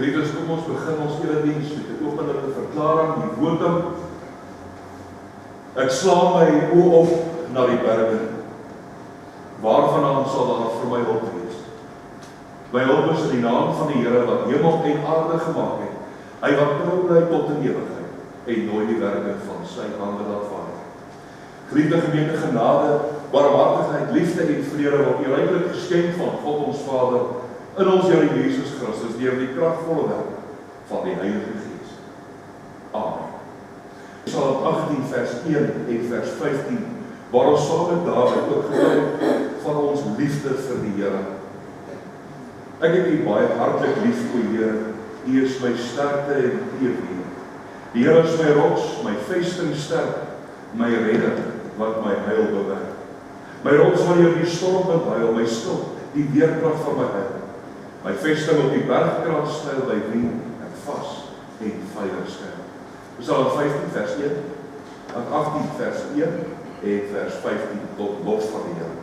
Geliefdes, kom ons begin ons erediens met 'n openende verklaring, die votum. Ek slaan my oë op na die berge. Waarvandaan sal daar vir my hulp wees? My hulp is in die naam van die Here wat hemel en aarde gemaak het. Hy wat trou bly tot in ewigheid en nooit die werke van sy hande laat vaar. Geliefde gemeente, genade, barmhartigheid, liefde en vrede word u ryklik geskenk van God ons Vader in ons Here Jesus Christus deur die kragvolle werk van die Heilige Gees. Amen. Psalm 18 vers 1 en vers 15, waar ons saam met Dawid ook getuig van ons liefde vir die Here. Ek het u baie hartlik lief, o Here, u is my sterkte en eer. Die Here is my rots, my vestingsterk, my redder wat my heil bewerk. My rots wanneer die stormwind huil, my skild, die weerkrag van my heil. My vesting op die bergkraan styl by wie ek vas en veilig skuil. Psalm 15 vers 1, en 18 vers 1 en vers 15 tot lof van die Here.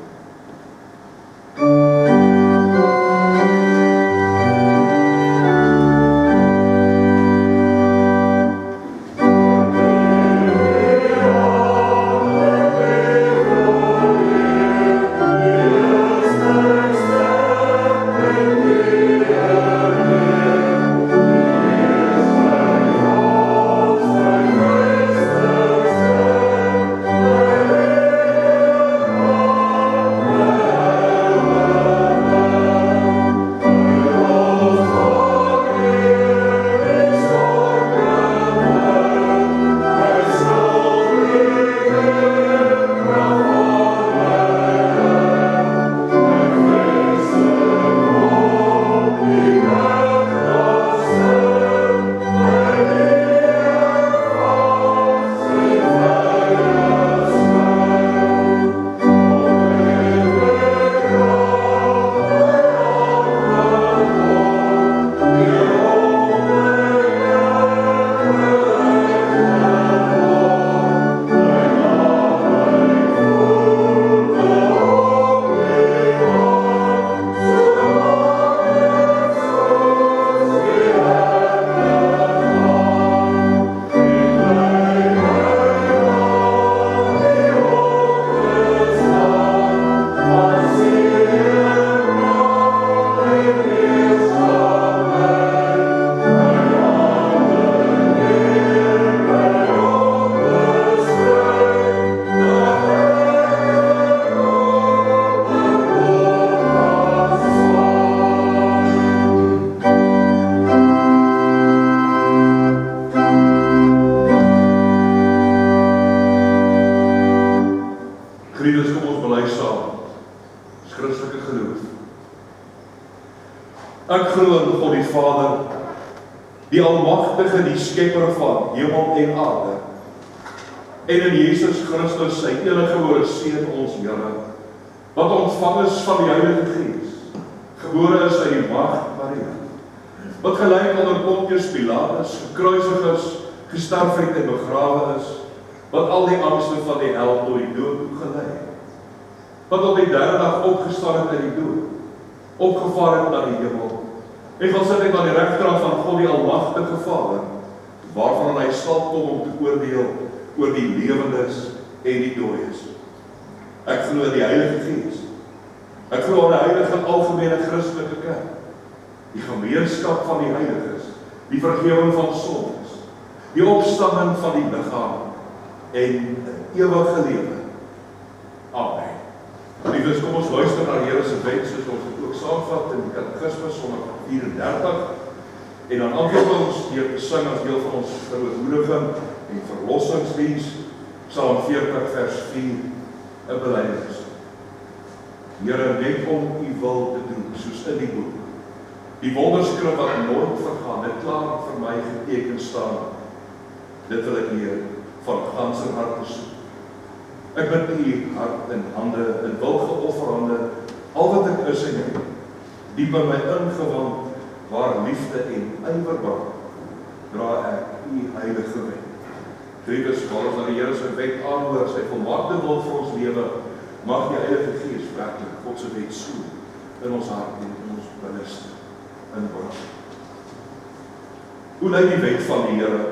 Ek glo in God die Vader, die Almagtige, die Skepper van hemel en aarde, en in Jesus Christus, sy eniggebore Seun, ons Here, wat ontvang is van die Heilige Gees, gebore is uit die maagd Maria, wat gelyk onder Pontius Pilatus, gekruisig is, gesterf het en begrawe is, wat al die angste van die hel tot die dood toe gelei het, wat op die derde dag opgestaan het uit die dood, opgevaar het na die hemel, en gaan sit aan die regterkant van God die Almagtige Vader, waarvan hy sal kom om te oordeel oor die lewendes en die dooies. Ek glo in die Heilige Gees. Ek glo in die heilige algemene Christelike kerk, die gemeenskap van die heiliges, die vergifnis van sondes, die opstanding van die liggaam en 'n ewige lewe. Amen. Liefdes, kom ons luister na die Here se wet, soos ons dit ook saamvat in die Katekismes Sondag 34, en dan antwoord ons deur te sing as deel van ons verhoediging en verlossingsdiens, Psalm 40 vers 4, 'n belydenis. Here, net om u wil te doen, soos in die boek, die wonderskrif wat nooit vergaan, dit klaar vir my geteken staan, dit wil ek hier van ganse harte soek. Ek bid u hart en hande, in wilgeofferhande, al wat ek is en ek, diep in my ingewand, waar liefde en ywer brand, dra ek u heilige wet. Geliefdes, waar ons na die Here se wet aanhoor, sy volmaakte wil vir ons lewe, mag die Heilige Gees werklik God se wet so in ons hart en in ons binneste inbrand. Hoe lyk die wet van die Here?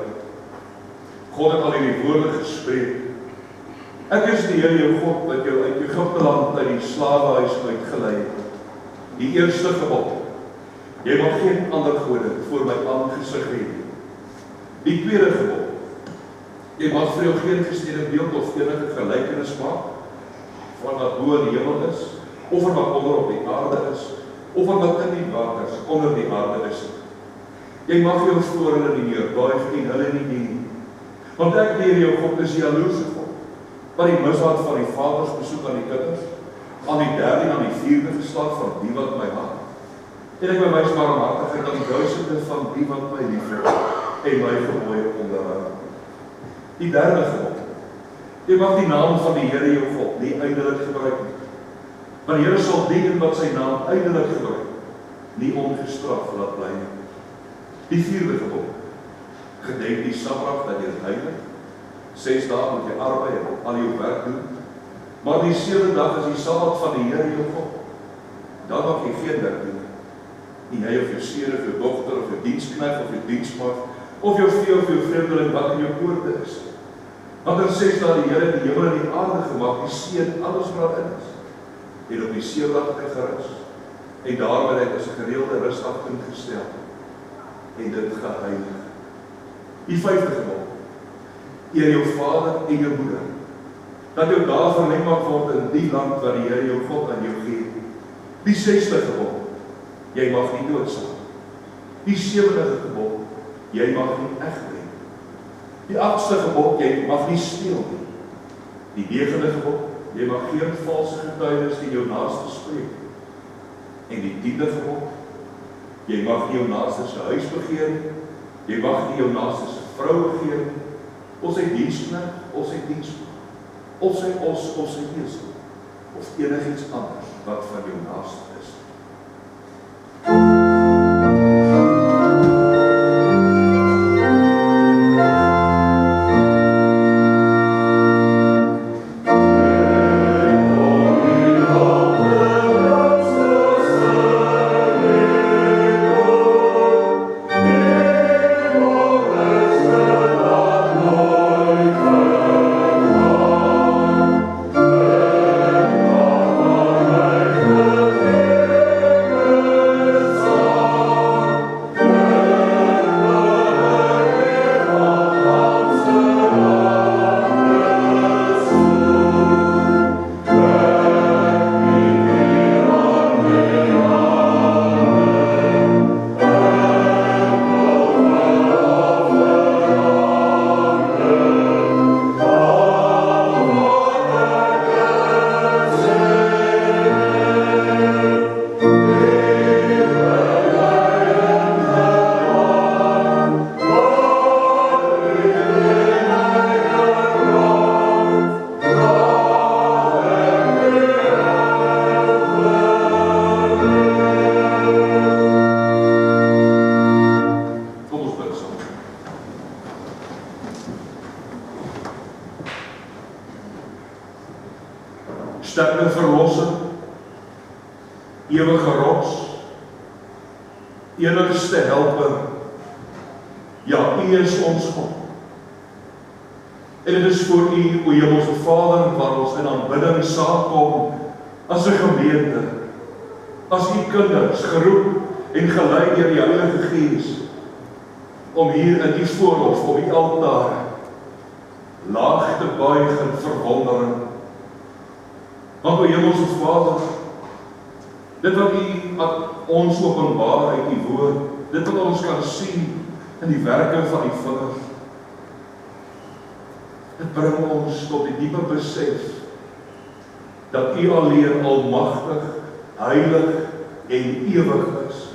God het al hierdie woorde gespreek. Ek is die Here jou God wat jou uit Egipte land uit die slawehuis uitgelei het. Die eerste gebod. Jy mag geen ander gode voor my aangesig hê nie. Die tweede gebod. Jy mag vir jou geen gesteede beeld of enige gelykenis maak van wat bo in die hemel is, of van wat onder op die aarde is, of van wat in die waters onder die aarde is. Jy mag jou voor hulle nie neerbuig en hulle nie dien. Want ek, die Here jou God, is die jaloerse God, wat die misdaad van die vaders besoek aan die kinders, aan die derde en aan die vierde geslag van die wat my haat. En ek bewys barmhartigheid aan die duisende van die wat my liefhet en my gebooie onderhou. Die derde gebod. Jy mag die naam van die Here jou God nie ydelik gebruik nie. Want die Here sal die een wat sy naam ydelik gebruik, nie ongestraf laat bly nie. Die vierde gebod. Gedenk die Sabbat dat jy dit heilig. 6 dae moet jy arbei en al jou werk doen. Maar die 7de dag is die Sabbat van die Here jou God. Dan mag jy geen werk doen. Nie jy of jou seun of jou dogter of jou diensknegt of jou diensmaagd of jou vee of jou vreemdeling wat in jou poorte is. Want in 6 dae die Here die hemel en die aarde gemaak, die see en alles wat daarin is. En op die 7de dag het hy gerus. En daarmee het hy as 'n gereelde rusdag ingestel en dit geheilig. Die 5de gebod. Eer jou vader en jou moeder, dat jou dae verleng mag word in die land wat die Here jou God aan jou gee. Die 6de gebod. Jy mag nie doodslaan. Die 7de gebod. Jy mag nie egbreek. Die 8ste gebod. Jy mag nie steel nie. Die 9de gebod. Jy mag geen valse getuienis teen jou naaste spreek. En die 10de gebod. Jy mag nie jou naaste se huis begeer nie. Jy mag nie jou naaste se vrou begeer nie. Of sy diensknegt, of sy diensmaagd, of sy os, of sy esel, of enigiets anders wat van jou naaste is. Sterke verlossing, ewige rots, enigste helper, ja, U is ons God. En dit is voor U, o Hemelse Vader, waar ons in aanbidding saamkom, as 'n gemeente, as U kinders, geroep en gelei deur die Heilige Gees, om hier in U voorhof, op die altaar, laag te buig in verwondering. Want o Hemelse Vader, dit wat U aan ons openbaar uit U woord, dit wat ons kan sien in die werking van U vingers, dit bring ons tot die diepe besef dat U alleen almagtig, heilig en ewig is.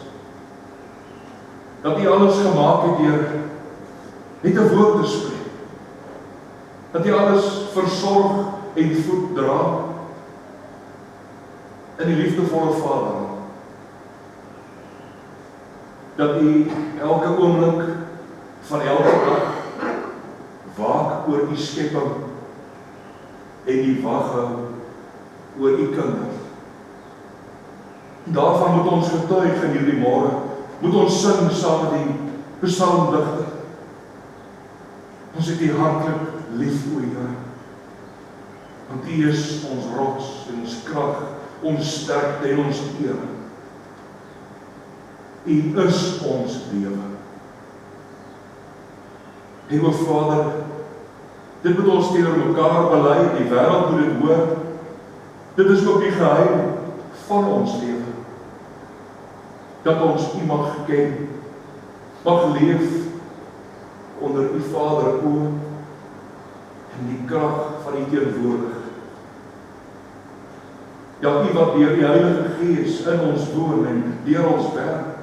Dat U alles gemaak het deur net 'n woord te spreek. Dat U alles versorg en voed dra. In die liefdevolle Vader, dat U elke oomblik van elke dag waak oor U skepping en U wag hou oor U kinders. Daarvan moet ons getuig in hierdie môre, moet ons sing saam met die Psalmdigter, ons het U hartlik lief, o Here, want U is ons rots en ons krag, ons sterkte en ons eer. U is ons lewe. En o Vader, dit moet ons teenoor mekaar bely, die wêreld moet dit hoor. Dit is ook die geheim van ons lewe. Dat ons U mag ken, mag leef onder U Vader oë en die krag van U teenwoordigheid. Ja, U wat deur die Heilige Gees in ons woon en deur ons werk.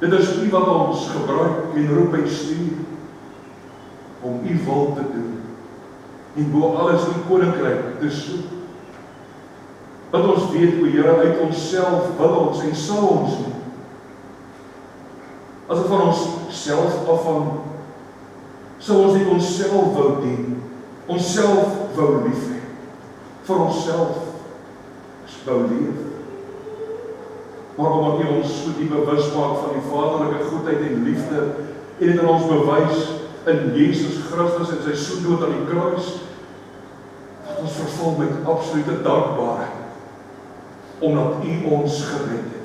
Dit is U wat ons gebruik en roep en stuur om U wil te doen en bo alles U koninkryk te soek. Wat ons weet, o Here, uit onsself wil ons en sal ons nie. As dit van ons self afhang, sal ons nie onsself wou dien, onsself wou lief hê, vir onsself wou leef. Maar omdat U ons so diep bewus maak van die vaderlike goedheid en liefde en dit aan ons bewys in Jesus Christus en sy soendood aan die kruis, dat ons vervul met absolute dankbaarheid, omdat U ons gered het.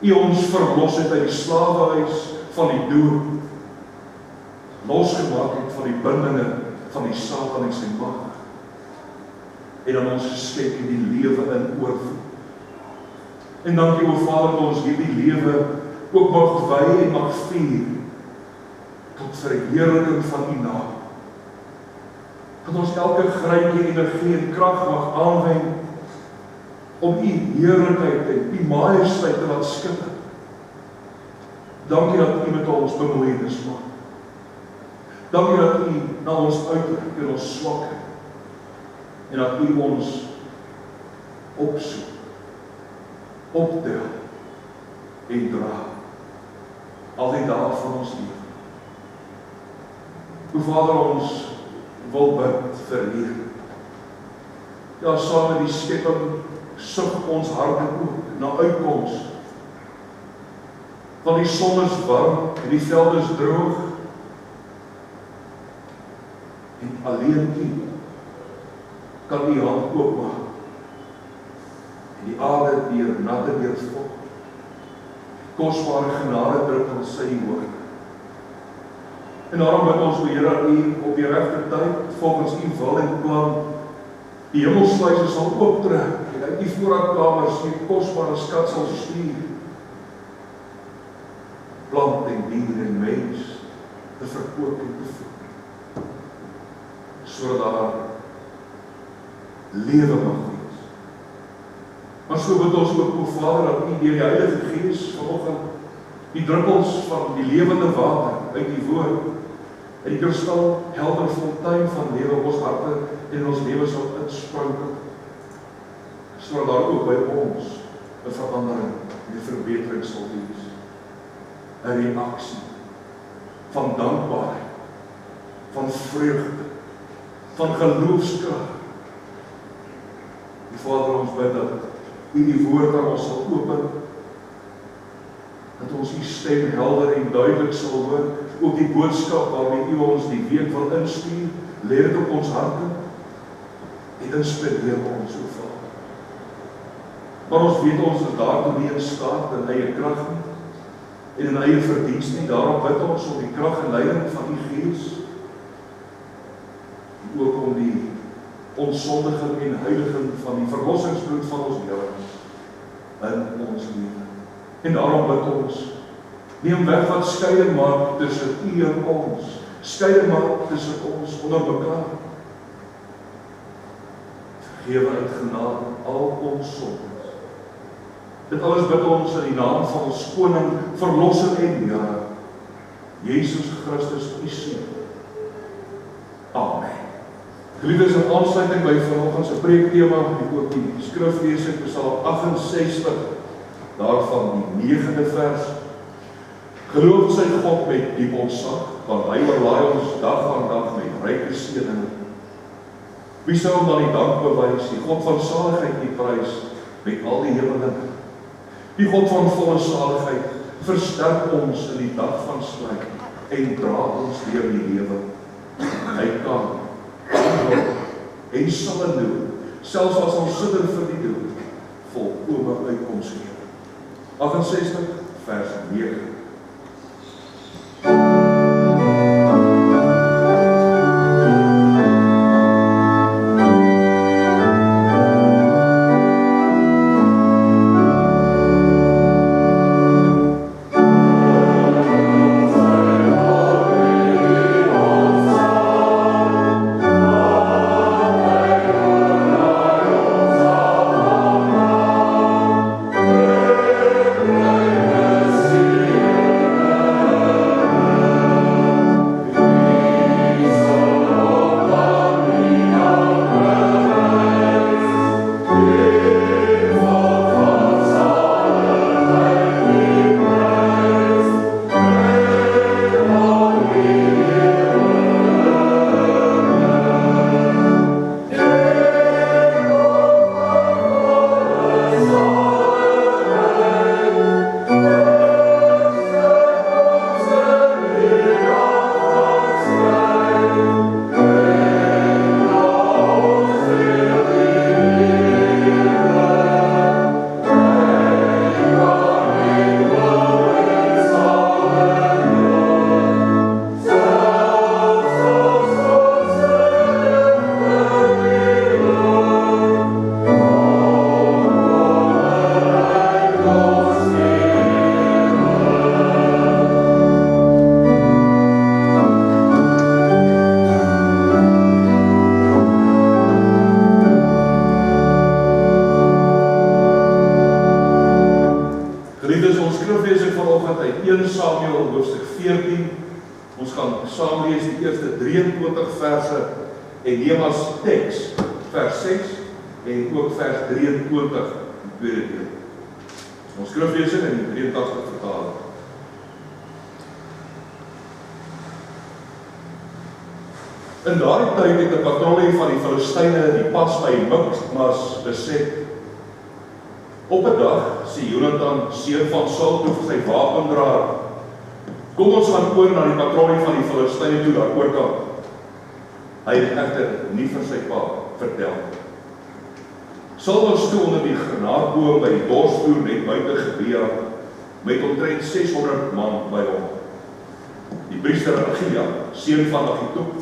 U ons verlos het uit die slawehuis van die dood, losgemaak het van die bindinge van die Satan en sy mag, en aan ons geskep in die lewe in oorvloed. En dankie, o Vader, dat ons hierdie lewe ook mag wy en mag vier tot verheerliking van U naam. Dat ons elke greintjie energie en krag mag aanwend om U heerlikheid en U majesteit te laat skitter. Dankie dat U met ons bemoeienis maak. Dankie dat U na ons uitreik in ons swakheid en dat U ons opsoek, optel en dra al die dae van ons lewe. O Vader, ons wil bid vir U. Ja, saam met die skepping soek ons harte ook na uitkoms. Want die son is warm en die veld is droog. En alleen U kan U hand oopmaak. En die aarde deur natte deurvog. Kosbare genade druk aan sy woord. En daarom bid ons, o Here, dat U op die regte tyd, volgens U wil en plan, die hemelsluise sal ooptrek en uit die voorraadkamers die kosbare skat sal stuur. Plant en dier en mens te verkoop en te voed. Sodat daar lewe mag wees. Maar so bid ons ook, o Vader, dat U deur die Heilige Gees vanoggend die druppels van die lewende water uit die woord en die kristal helder fontein van lewe op ons harte en ons lewe sal inspruit, sodat daar ook by ons 'n verandering en 'n verbetering sal wees. 'n Reaksie van dankbaarheid, van vreugde, van geloofskrag. Die Vader, ons bid dat U die woord aan ons sal open, dat ons U stem helder en duidelik sal hoor, ook die boodskap waarmee U ons die week wil instuur, lê dit op ons harte en inspireer ons, o Vader. Maar ons weet ons is daartoe nie in staat in eie krag nie en in eie verdiens nie. Daarom bid ons om die krag en leiding van U Gees en ook om die ontsondiging en heiliging van die verlossingsbloed van ons Here in ons lewe. En daarom bid ons, neem weg wat skeiding maak tussen U en ons, skeiding maak tussen ons onder mekaar. Vergewe uit genade al ons sondes. Dit alles bid ons in die naam van ons koning, verlosser en Here, Jesus Christus, U Seun. Amen. Geliefdes, in aansluiting by vanoggend se preektema, ek ook die skrif lees uit Psalm 68, daarvan die 9de vers. Geloof sy God met diep ontzag, want hy oorlaai ons dag aan dag met ryke seëninge. Wie sou hom dan die dank bewys, die God van saligheid die prys met al die hemelinge. Die God van volle saligheid, versterk ons in die dag van stryd en dra ons deur die lewe. Hy kan, en sal dit doen, selfs as ons sidder vir die dood, volkome uitkoms gee. 68 vers 9. En neem as teks vers 6 en ook vers 23 die tweede deel. Ons skriflesing in die 83 vertaling. In daardie tyd het 'n patrollie van die Filistyne die pas by Mikmas beset. Op 'n dag sê Jonatan, seun van Saul, toe vir sy wapendraer: "Kom ons gaan oor na die patrollie van die Filistyne toe daar oorkant." Hy het egter nie vir sy pa vertel. Saul was toe onder die granaatboom by die borsvloer net buite Gebea met omtrent 600 man by hom. Die priester Agia, seun van Ahitub,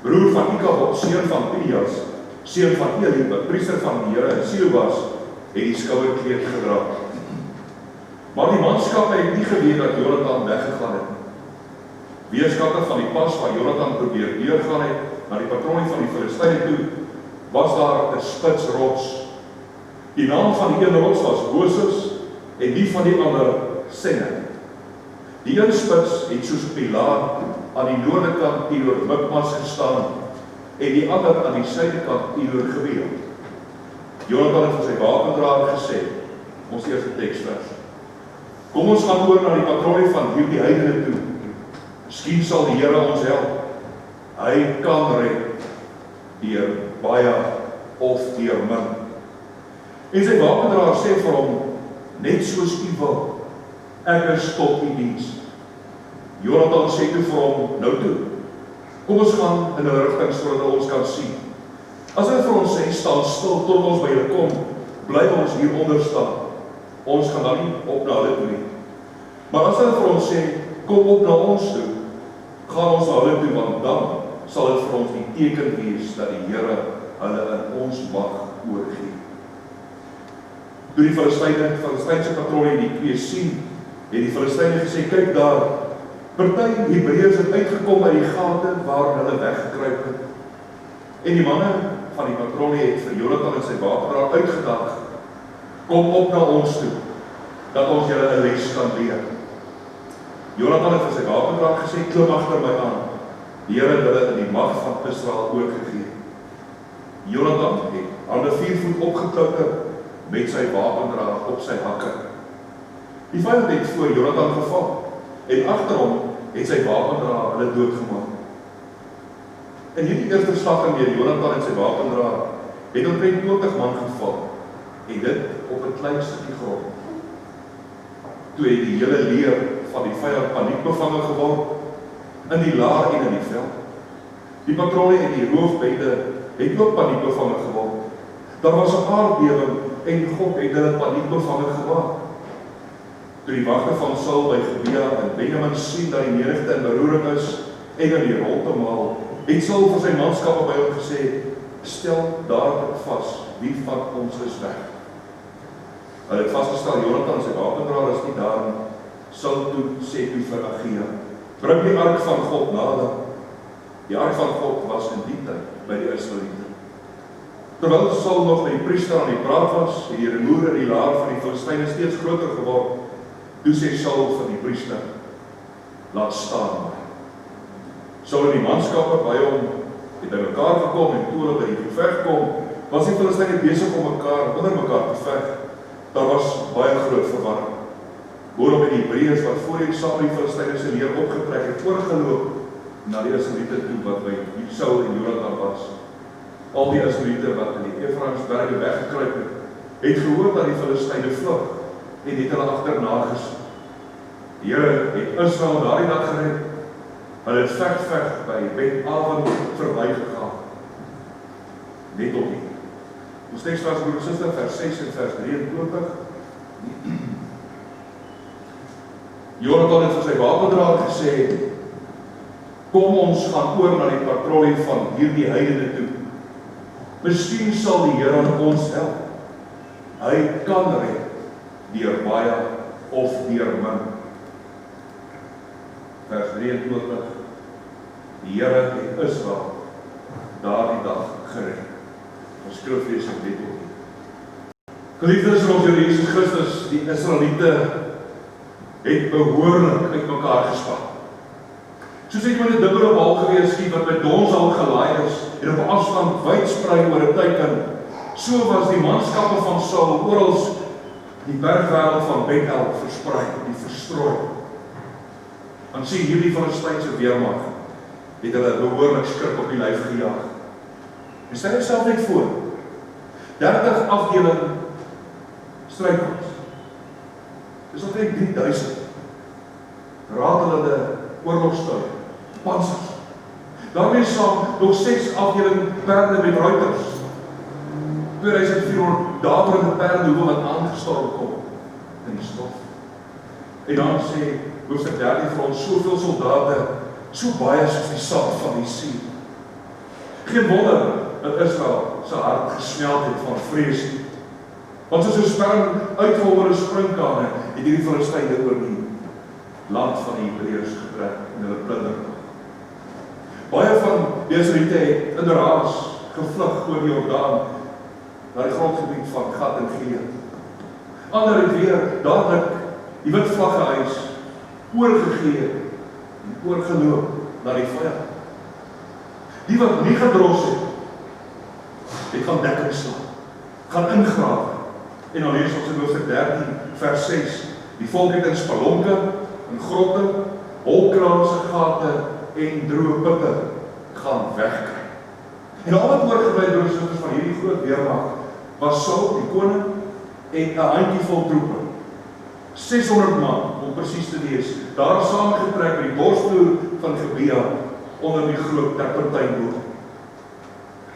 broer van Ikabod, seun van Pinias, seun van Eli, priester van die Here in Silo was, het die skouerkleed gedra. Maar die manskappe het nie geweet dat Jonatan weggegaan het. Weerskatte van die pas waar Jonatan probeer deurgaan het na die patrollie van die Filistyne toe, was daar 'n spitsrots. Die naam van die een rots was Bosus en die van die ander Senner. Die een spits het soos 'n pilaar aan die noordekant teenoor Mikmas gestaan en die ander aan die suidekant teenoor Gebea. Jonatan het vir sy wapendraer gesê, ons eerste teksvers: "Kom ons gaan oor na die patrollie van hierdie heidene toe. Miskien sal die Here ons help. Hy kan red deur baie of deur min." En sy wapendraer sê vir hom: "Net soos u wil, ek is tot u diens." Jonatan sê toe vir hom: "Nou toe, kom ons gaan in 'n rigting sodat ons kan sien. As hy vir ons sê, staan stil tot ons by julle kom, bly ons hier onder staan. Ons gaan dan nie op na hulle toe nie. Maar as hy vir ons sê, kom op na ons toe, gaan ons na hulle toe, want dan sal dit vir ons die teken wees dat die Here hulle in ons mag oorgee." Toe die Filistynse patrollie die twee sien, het die Filistyne gesê: "Kyk daar, party Hebreërs het uitgekom uit die gate waar hulle weggekruip het." En die manne van die patrollie het vir Jonatan en sy wapendraer uitgedaag: "Kom op na ons toe, dat ons julle 'n les kan leer." Jonatan het vir sy wapendraer gesê: "Klim agter my aan. Die Here het hulle in die mag van Israel oorgegee." Jonatan het aan 'n 4 voet opgeklouter met sy wapendraer op sy hakke. Die vyand het voor Jonatan geval en agter hom het sy wapendraer hulle doodgemaak. In hierdie eerste slag deur Jonatan en sy wapendraer het omtrent 20 man geval en dit op 'n klein stukkie grond. toe het die hele leer van die vyand paniekbevange geword, in die laar en in die veld. Die patrollie en die roofbende het ook paniekbevange geword. Daar was 'n aardbewing en God het hulle paniekbevange gemaak. Toe die wagte van Saul by Gibea en Benjamin sien dat die menigte in beroering is en in die rondemaal, het Saul vir sy manskappe by hom gesê, stel dadelik vas, wie van ons is weg. Hulle het vasgestel, Jonathan sy wapendraer is nie daar nie. Saul toe sê toe vir Agia, bring die ark van God nader. Die ark van God was in die tyd by die Israeliete. Terwyl Saul nog met die priester aan die praat was, het die rumoer in die laar van die Filistyne steeds groter geword. Toe sê Saul vir die priester, laat staan maar. Saul en die manskappe by hom het by mekaar gekom en toe hulle by die geveg kom, was die Filistyne besig om onder mekaar te veg. Daar was baie groot verwarring. Boonop het die Hebreërs wat voorheen saam met die Filistyne se leer opgetrek het, oorgeloop na die Israeliete toe wat by Saul en Jonathan was. Al die Israeliete wat in die Efraimsberge weggekruip het gehoor dat die Filistyne vlug en het hulle agterna gesoek. Die Here het Israel daardie dag gered. Hulle het veg by Bet-aven verbygegaan. Net op nie. Ons teks was broer en suster vers 6 en vers 23. Jonathan het vir sy wapendraer gesê, kom ons gaan oor na die patrollie van hierdie heidene toe. Miskien sal die Here ons help. Hy kan red, deur baie of deur min. Vers 23. Die Here het Israel daardie dag gered. Ons skriflesing net op nie. Geliefdes van ons Here Jesus Christus, die Israeliete het behoorlik uit mekaar gespat. Soos het met 'n dubbele wal gewees skiep wat met dons al gelaai is en op 'n afstand wyd sprei oor 'n teiken, so was die manskappe van Saul oral die bergwêreld van Bethel versprei, die verstrooi. Want sien hierdie Filistynse weermag het hulle behoorlik skrik op die lyf gejaag. En stel jouself net voor, 30 afdeling strydwagens. Dis omtrent 3000. Ratelende oorlogstuie, pansers. Daarmee saam nog 6 afdeling perde met ruiters. 2400 daverende perde wat aangestorm kom in die stof. En dan sê hoofstuk 13 vir ons, soveel soldate, so baie soos die sand van die see. Geen wonder dat Israel sy hart gesmeld het van vrees. Want soos 'n sperm uitval oor 'n springkane, het hierdie Filistyne oor die land van die Hebreërs getrek en hulle plunder. Baie van die Israeliete het in raas gevlug oor die Jordaan na die grondgebied van Gad en Gilead. Ander het weer dadelik die wit vlag gehuis, oorgegee en oorgeloop na die vyand. Die wat nie gedros het gaan dekking slaan, gaan ingrawe. En dan lees ons in hoofstuk 13 vers 6, die volk het in spalonke, in grotte, holkraanse gate en droë putte gaan wegkry. En al wat oorgebly broers van hierdie groot weermag was Saul, die koning, en 'n handjievol troepe. 600 man, om presies te wees, daar saamgetrek by die borsvloer van Gibea onder die groot terpentynboom.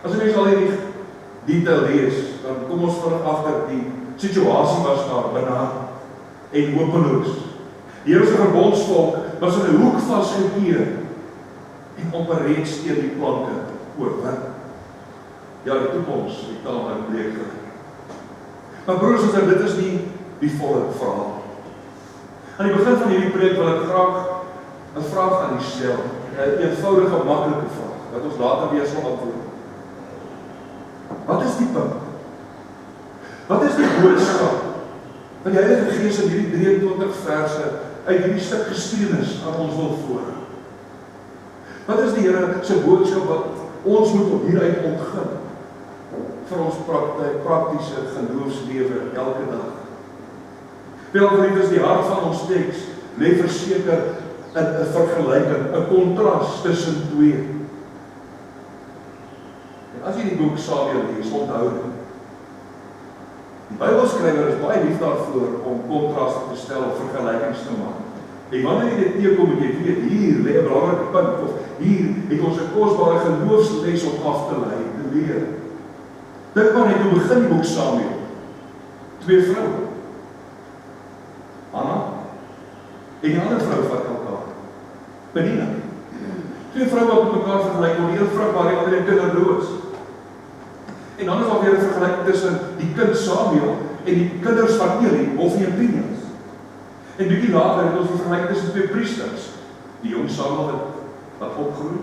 As jy mens al hierdie detail lees, dan kom ons vinnig agter die situasie was daar binne en hopeloos. Die Here se verbondsvolk was in 'n hoek vasgekeer en op 'n reeds teen die planke oorwin. Ja, die toekoms het taamlik bleek gelyk. Maar broers en susters, dit is nie die volle verhaal. Aan die begin van hierdie preek wil ek graag 'n vraag aan u stel, 'n eenvoudige, maklike vraag wat ons later weer sal antwoord. Wat is die punt? Wat is die boodskap wat die Heilige Gees in hierdie 23 verse uit hierdie stuk geskiedenis aan ons wil voorhou? Wat is die Here se boodskap wat ons moet op hieruit ontgin vir ons praktiese geloofslewe elke dag? Welgeliefdes, die hart van ons teks lê verseker in 'n vergelyking, 'n kontras tussen twee. En as jy die boek Samuel lees, onthou Die Bybelskrywer is baie lief daarvoor om kontraste te stel of vergelykings te maak. En wanneer jy dit teekom, moet jy weet, hier lê 'n belangrike punt, of hier het ons 'n kosbare geloofsles om af te lei, te leer. Dink maar net hoe begin die boek Samuel. 2 vroue. Anna en die ander vrou wat elkaar. Penina. 2 vroue wat met mekaar vergelyk word, die een vrugbaar, die ander kinderloos. En dan is daar weer 'n vergelyking tussen die kind Samuel en die kinders van Eli, Hofni en Pinehas. En bietjie later het ons die vergelyking tussen 2 priesters, die jong Samuel wat opgroei,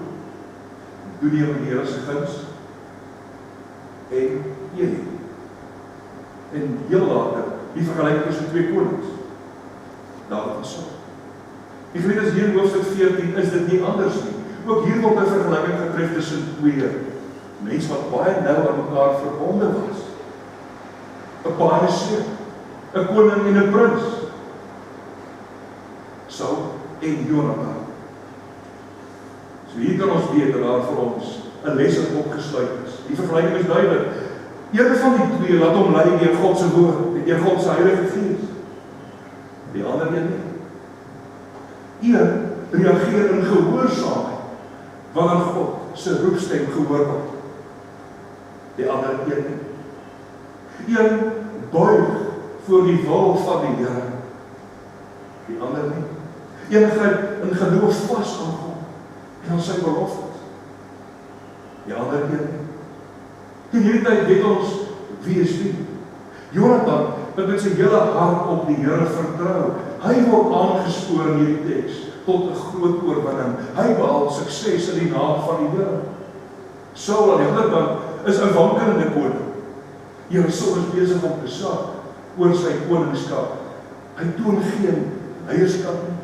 doen die Here se guns, en Eli. En heel later, die vergelyking tussen 2 konings, Dawid en Saul. Die geliefdes, hier in hoofstuk 14 is dit nie anders nie. Ook hier word 'n vergelyking getref tussen 2 mense wat baie nou aan mekaar verbonde was. 'n pa en 'n seun, 'n koning en 'n prins. Saul en Jonathan. So hier kan ons weet dat daar vir ons 'n les opgesluit is. Die vergelyking is duidelik. Een van die 2 laat hom lei deur God se woord en deur God se Heilige Gees. Die ander een nie. Een reageer in gehoorsaamheid wanneer God se roepstem gehoor word. Die ander een nie. Een buig voor die wil van die Here. Die ander nie. Een gryp in geloof vas aan God en aan sy beloftes. Die ander een nie. In hierdie tyd weet ons wie is wie. Jonathan wat met sy hele hart op die Here vertrou. Hy word aangespoor in hierdie teks tot 'n groot oorwinning. Hy behaal sukses in die naam van die Here. Saul aan die ander kant is 'n wankelende koning. Here Saul is besig om te sak oor sy koningskap. Hy toon geen leierskap nie.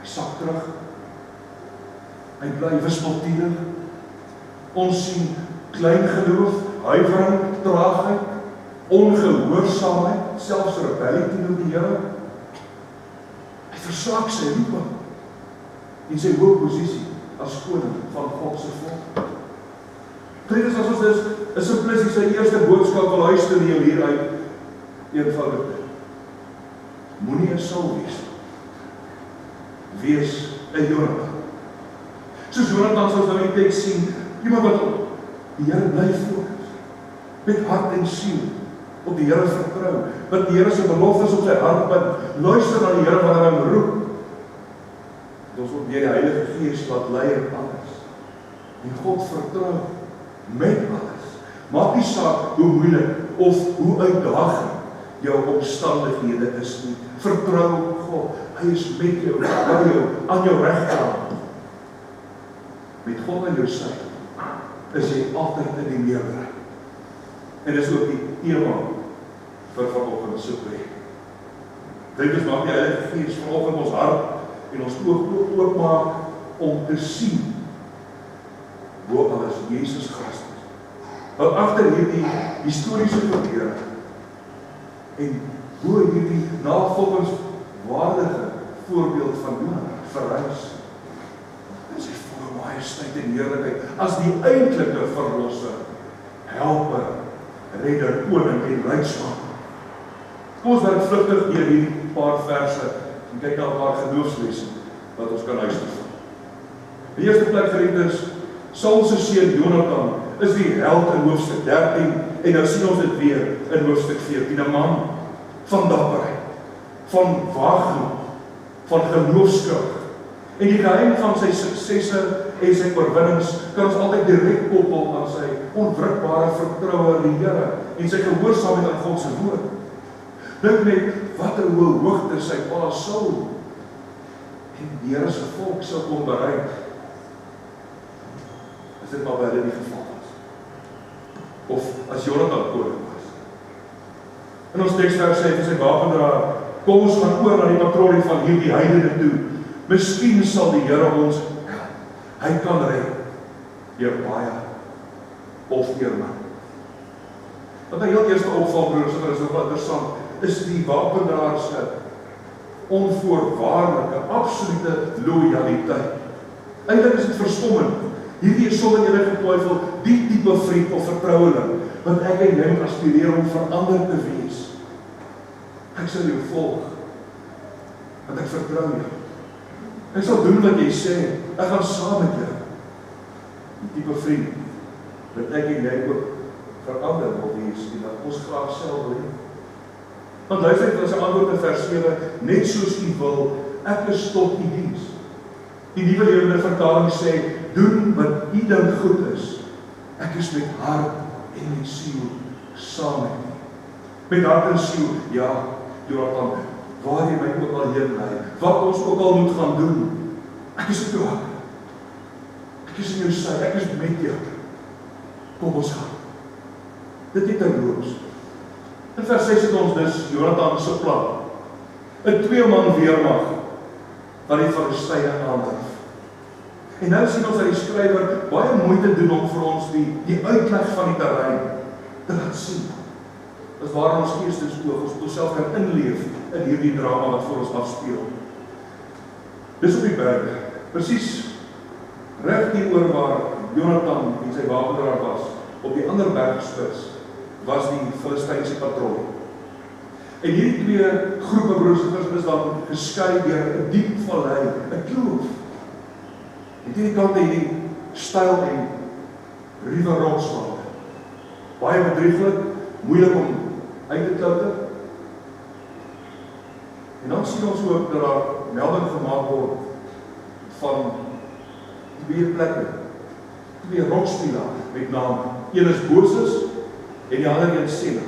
Hy sak terug. Hy bly wispelturig. Ons sien klein geloof, huiwering, traagheid, ongehoorsaamheid, selfs rebellie teenoor die Here. Hy versaak sy roeping en sy hoë posisie as koning van God se volk. Dit is as ons is 'n simplistiese eerste boodskap wil luister neem hieruit. Eenvoudig. Moenie 'n Saul wees. Wees 'n Jonathan. Soos Jonathan soos nou in die teks sien, iemand wat op die Here bly fokus, met hart en siel op die Here vertrou, wat die Here se beloftes op sy hart bind, luister na die Here wanneer hy hom roep. Ons moet deur die Heilige Gees wat lei in alles. En God vertrou met alles. Maak nie saak hoe moeilik of hoe uitdagend jou omstandighede is nie. Vertrou op God. Hy is met jou, by jou, aan jou regkant. Met God aan jou sy, is jy altyd in die meerderheid. En dis ook die tema vir vanoggend se preek. Dit is maak die Heilige Gees vanoggend ons hart en ons oog oopmaak om te sien bo alles Jesus Christus. Wat agter hierdie historiese gebeure en bo hierdie navolgingswaardige voorbeeld van Jonathan verrys. Dis die volle majesteit en heerlikheid as die eintlike verlosser, helper, redder, koning en leidsman. Kom ons werk vlugtig deur hierdie paar verse en kyk na 'n paar geloofslesse wat ons kan luister van. Die eerste plek geliefdes, Saul se seun Jonathan is die held in hoofstuk 13 en nou sien ons dit weer in hoofstuk 14, 'n man van dapperheid, van waagmoed, van geloofskrag. En die geheim van sy suksesse en sy oorwinnings kan ons altyd direk koppel aan sy onwrikbare vertroue in die Here en sy gehoorsaamheid aan God se woord. Dink net wat 'n hoë hoogte sy pa Saul en die Here se volk sou kon bereik. As dit maar by hulle die geval was. Of as Jonathan koning was. In ons teksvers sê vir sy wapendraer, kom ons gaan oor na die patrollie van hierdie heidene toe. Miskien sal die Here ons help. Hy kan red. Deur baie of deur min. Wat my heel eerste opval, broers, en is ook wat interessant, is die wapendraer se onvoorwaardelike, absolute loyaliteit. Eintlik is dit verstommend. Hierdie is sonder enige twyfel die tipe vriend of vertroueling wat ek en jy moet aspireer om verander te wees. Ek sal jou volg, want ek vertrou jou. Ek sal doen wat jy sê, ek gaan saam met jou. Die tipe vriend wat ek en jy ook verander wil wees en dat ons graag self wil. Want luister net as 'n antwoord in vers 7, net soos u wil, ek is tot u diens. Die Nuwe Lewende Vertaling sê, doen wat u dink goed is. Ek is met hart en met siel saam met u. Met hart en siel, ja, Jonathan, waar jy my ook al heen lei, wat ons ook al moet gaan doen, ek is op jou hart. Ek is in jou sy, ek is met jou. Kom ons gaan. Dit het terloops. In vers 6 het ons dus Jonathan se plan. 'n 2-man weermag wat die Filistyne aandrif. En nou sien ons dat die skrywer baie moeite doen om vir ons die uitleg van die terrein te laat sien. Dis waar ons geestesoog ons onsself kan inleef in hierdie drama wat voor ons afspeel. Dis op die berg, presies reg teenoor waar Jonathan en sy wapendraer was, op die ander bergspits was die Filistynse patrollie. En hierdie twee groepe broers en susters is dan geskei deur 'n diep vallei, 'n kloof. En hierdie kant hierdie styl en ruwe rotswande. Baie bedrieglik, moeilik om uit te klouter. En dan sien ons ook dat daar melding gemaak word van twee plekke, twee rotspilare met name. Een is Moses en die ander een Sena.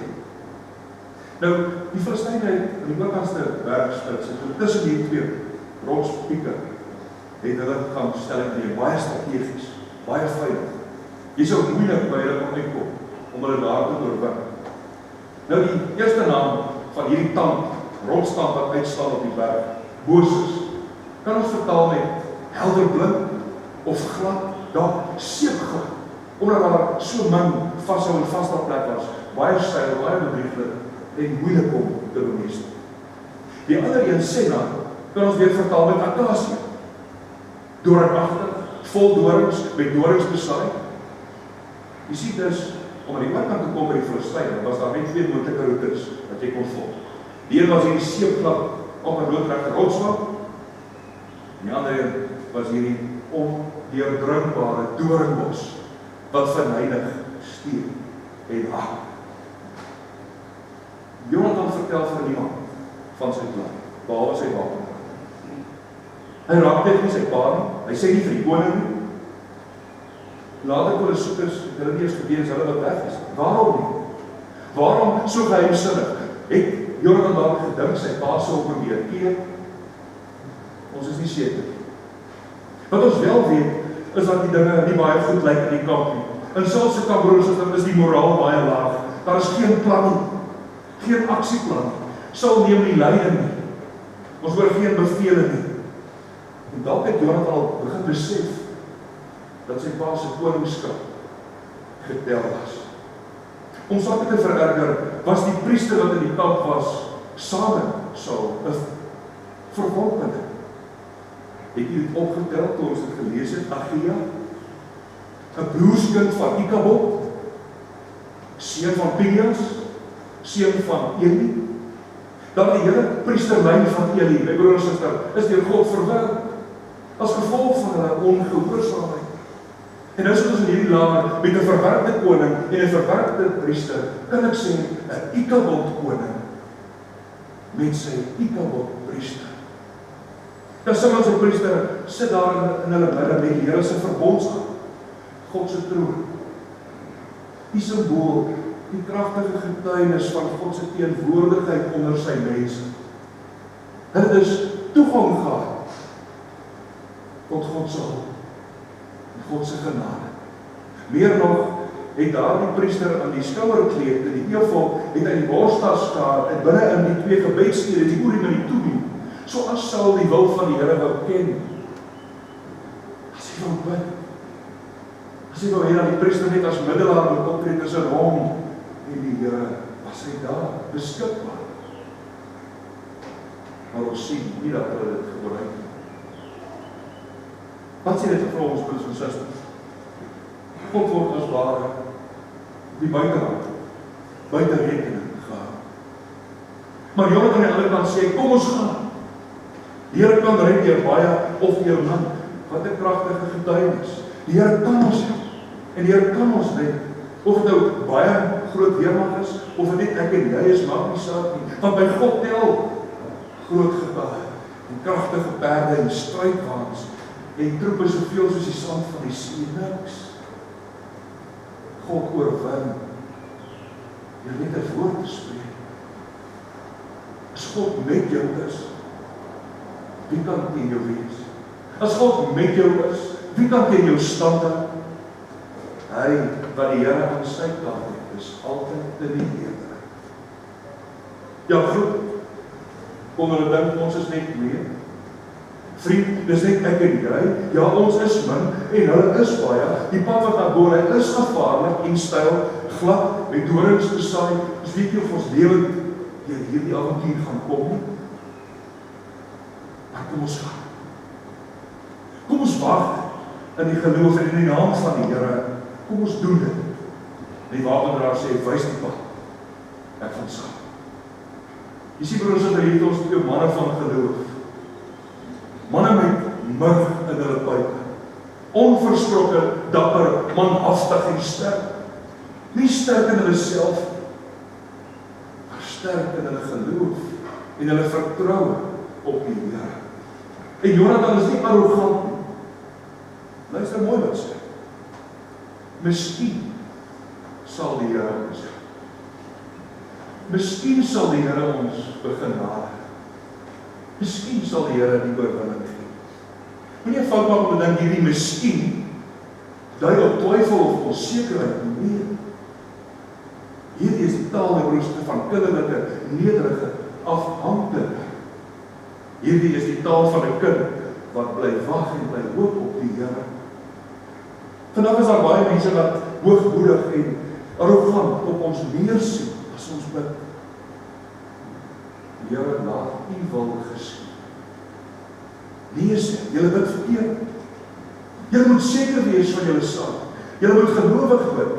Nou, die Filistyne het in die oorkantste bergspits, tussen die twee rotspieke, het hulle gaan stelling neem, baie strategies, baie veilig. Jy sou moeilik by hulle kon uitkom, om hulle daar te oorwin. Nou die eerste naam van hierdie tand, rotstamp wat uitstaan op die berg, Moses, kan ons vertaal met helder blink, of glad, dalk seepglad, omdat daar so min vashou en vaste plek was, baie styl, baie bedrieglik, en moeilik om te bemeester. Die ander een, Sena, kan ons weer vertaal met akasie, doringagtig, vol dorings, met dorings besaai. Jy sien dus, om aan die oorkant te kom by die Filistyne, was daar net twee moontlike routes wat jy kon volg. Die een was hierdie seepglad, op 'n loodregte rotswand, en die ander een was hierdie ondeurdringbare doringbos, wat vernietig, stier en hak. Jonathan vertel vir niemand van sy plan, behalwe sy wapen. Hy raak dit nie sy pa nie, hy sê nie vir die koning nie. Later kon hulle soekers, hulle nie eens geweet is hulle wat weg is. Waarom nie? Waarom so geheimsinnig? Het Jonathan daar gedink sy pa sou probeer keer? Ons is nie seker. Wat ons wel weet, is dat die dinge nie baie goed lyk in die kamp nie. In Saul se kamp, broers en susters, is die moraal baie laag. Daar is geen plan nie, geen aksieplan nie. Saul neem nie leiding nie. Ons hoor geen bevele nie. En dalk het Jonathan al begin besef dat sy pa se koningskap getel was. Om sake te vererger, was die priester wat in die kamp was, saam met Saul, 'n verwonderde. Het jy dit opgetel toe ons dit gelees het, Achia? 'n broerskind van Ikabod, seun van Pinias, seun van Eli. Dan die hele priesterlyn van Eli, my broer en suster, is deur God verwerp, as gevolg van hulle ongehoorsaamheid. En nou sit ons in hierdie laar met 'n verwerpte koning en 'n verwerpte priester, kan ek sê, 'n Ikabod koning met sy Ikabod priester. Nou Samuel se priester sit daar in hulle midde met die Here se verbondsark, God se troon. Die simbool, die kragtige getuienis van God se teenwoordigheid onder sy mense. Hulle het dus toegang gehad tot God se hulp, God se genade. Meer nog, het daardie priester aan die skouerkleed en die efod het hy die borstas skaar en binne in die twee gebedsstede, die Urim en die Tumim, soos Saul die wil van die Here wou ken. As hy wou bid, as hy wou hê dat die priester net as middelaar moet optree tussen hom en die Here, was hy daar beskikbaar. Maar ons sien nie dat hulle dit gebruik nie. Wat sê dit vir ons, broers en susters? God word as ware op die buiteland, buite rekening gehou. Maar Jonathan aan die ander kant sê, kom ons gaan. Die Here kan red deur baie of deur min. Wat 'n kragtige getuienis. Die Here kan ons help. En die Here kan ons red. Of dit nou baie groot weermag is, of dit net ek en jy is, maak nie saak nie. Want by God tel groot getalle en kragtige perde en struikwaans en troepe soveel soos die sand van die see, niks. God oorwin. Jy net 'n woord te spreek. As God met jou is, wie kan teen jou wees? As God met jou is, wie kan teen jou stand hou? Hy wat die Here aan sy kant het, is altyd te die eerder. Ja, goed. Kom hulle dink ons is net meer. Vriend, dis net ek en jy. Ja, ons is min en hulle is baie. Die pad wat daar boor is gevaarlik en styl, glad, met dorings besaai. Ons weet nie of ons lewend deur hierdie avontuur gaan kom nie. Maar kom ons gaan. Kom ons wag in die geloof en in die naam van die Here. Kom ons doen dit. Die wapendraer sê, wys die pad. Ek van saam. Jy sien broers en susters, hier het ons twee manne van geloof. Manne met murg in hulle pype. Onverskrokke, dapper, manhaftig en sterk. Nie sterk in hulle self, maar sterk in hulle geloof en hulle vertroue op die Here. En Jonathan is nie arrogant nie. Luister mooi wat sê. Miskien sal die Here ons help. Miskien sal die Here ons begin nader. Miskien sal die Here die oorwinning gee. Moenie 'n fout maak om te dink hierdie miskien dui op twyfel of onsekerheid nie. Hierdie is die taal en broers van kinderlike, nederige, afhanklik. Hierdie is die taal van 'n kind wat bly wag en bly hoop op die Here. Vandag is daar baie mense wat hoogmoedig en arrogant op ons neersien as ons bid. Here, laat U wil geskied. Nee sê, julle bid verkeerd. Julle moet seker wees van julle saak. Julle moet gelowig bid.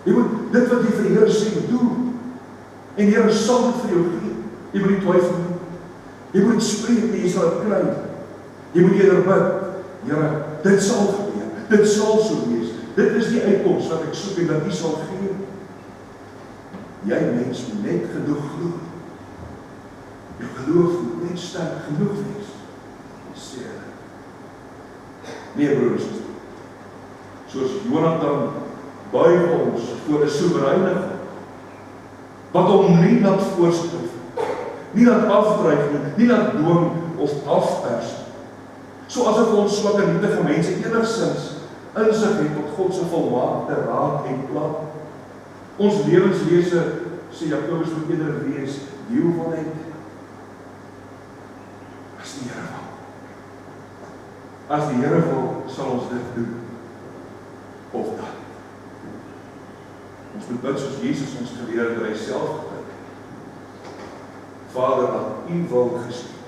Jy moet dit wat jy vir die Here sê doen. En die Here sal dit vir jou gee. Jy moet nie twyfel nie. Jy moet spreek en jy sal dit kry. Jy moet eerder bid. Here, dit sal gebeur. Dit sal so wees. Dit is die uitkoms wat ek soek en dat U sal gee. Jy mens moet net genoeg glo. Jou geloof moet net sterk genoeg wees. Sê hulle. Nee broers, soos Jonathan buig ons voor 'n soewereine wat hom nie laat voorskryf, nie laat afdryf nie laat dwing of afpers. So asof ons swakke nietige mense enigsins insig het tot God se volmaakte raad en plan. Ons lewenswese, sê Jakobus, moet eerder wees duiwelend as die Here wil. As die Here wil, sal ons dit doen. Of dat. Ons moet bid soos Jesus ons geleer het, hy self gebid. Vader, laat U wil geskied.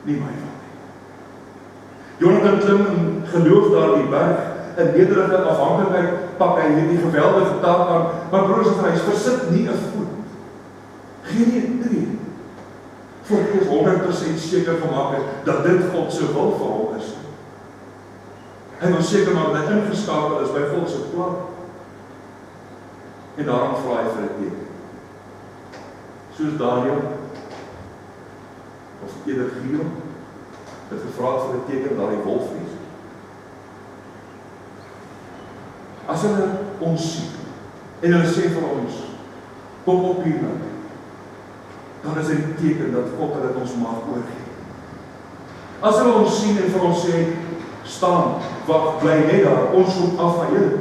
Nie my wil nie. Jonathan klim in geloof daar die berg, in nederige afhanklikheid pak hy hierdie geweldige taak aan, maar broers en vriende, hy versit nie 'n voet. Geen nie 'n tree. Voor hy is 100% seker gemaak het, dat dit God se wil vir hom is. Hy wil seker maak dat hy ingeskakel is by God se plan. En daarom vra hy vir 'n teken. Soos Daniël, of eerder Gideon, het gevra vir 'n teken daar die wolfvlies. As hulle ons sien, en hulle sê vir ons, kom op hier nou, dan is dit 'n teken dat God dit ons mag oorgee. As hulle ons sien en vir ons sê, staan, wag, bly net daar, ons kom af van julle,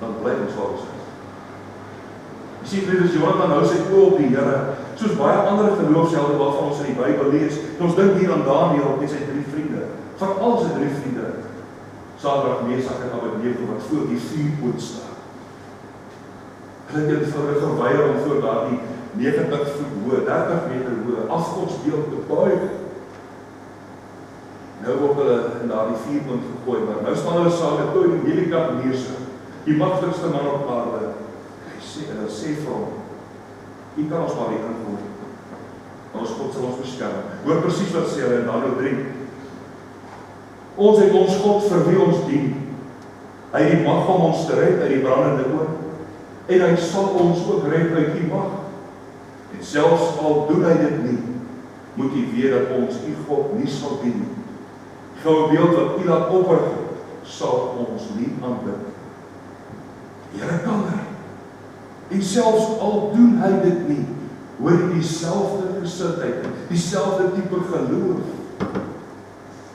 dan bly ons waar ons is. Jy sien, vriendes, Jonathan hou sy oë op die Here, soos baie ander geloofshelde waarvan ons in die Bybel lees. En ons dink hier aan Daniël en sy 3 vriende, veral sy 3 vriende, Sadrag, Mesach en Abednego, wat voor die vuurpoot staan. Hulle het eenvoudig geweier om voor daardie 90 voet hoë, 30 meter hoë afgodsbeeld te buig. Nou word hulle in daardie daar die vuurpunt gegooi, maar nou staan hulle saam met Koning Nebukadneser, die magtigste man op aarde. Hy sê vir hom, U kan ons maar weer ingooi. Ons God sal ons beskerm. Hoor presies wat sê hulle in Daniël 3. Ons het ons God vir wie ons dien. Hy het die mag om ons te red uit die brandende oond, en hy sal ons ook red uit die mag. En selfs al doen hy dit nie, moet U weet dat ons U God nie sal dien nie. Die goue beeld wat U laat oprig, sal ons nie aanbid. Die Here kan dit. En selfs al doen hy dit nie, hoor jy dieselfde gesindheid, dieselfde tipe geloof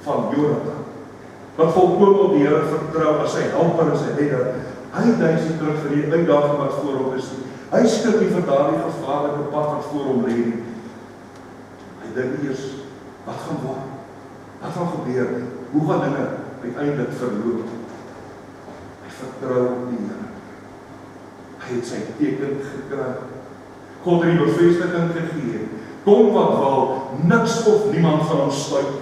van Jonathan, wat volkom op die Here vertrou as sy helper en sy redder. Hy dink nie terug vir die uitdaging wat voor hom is nie. Hy skrik nie vir daardie gevaarlike pad wat voor hom lê nie. Hy dink eers, wat gaan word? Wat gaan gebeur? Hoe gaan dinge uiteindelik verloop? Hy vertrou op die Here. Hy het sy teken gekry. God het die bevestiging gegee. Kom wat wil, niks of niemand van hom sluit.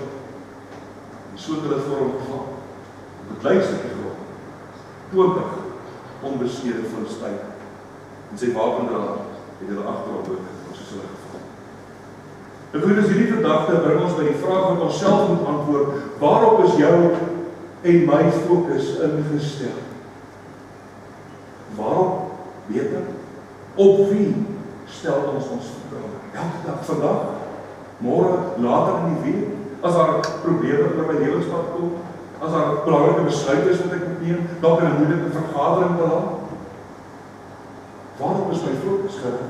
En so het hulle voor hom geval. Met luister grond. 20 onbesnede Filistye. En sy wapendraer het hulle agterop dood soos hulle geval. En goed, as hierdie gedagte bring ons by die vraag wat ons self moet antwoord, waarop is jou en my fokus ingestel? Waarop? Beter? Op wie stel ons vertroue? Elke dag, vandag, môre, later in die week, as daar probleme oor my lewenspad kom, as daar belangrike besluite is wat ek moet neem, dalk in 'n moeilike vergadering beland. Waarop is my fokus gerig?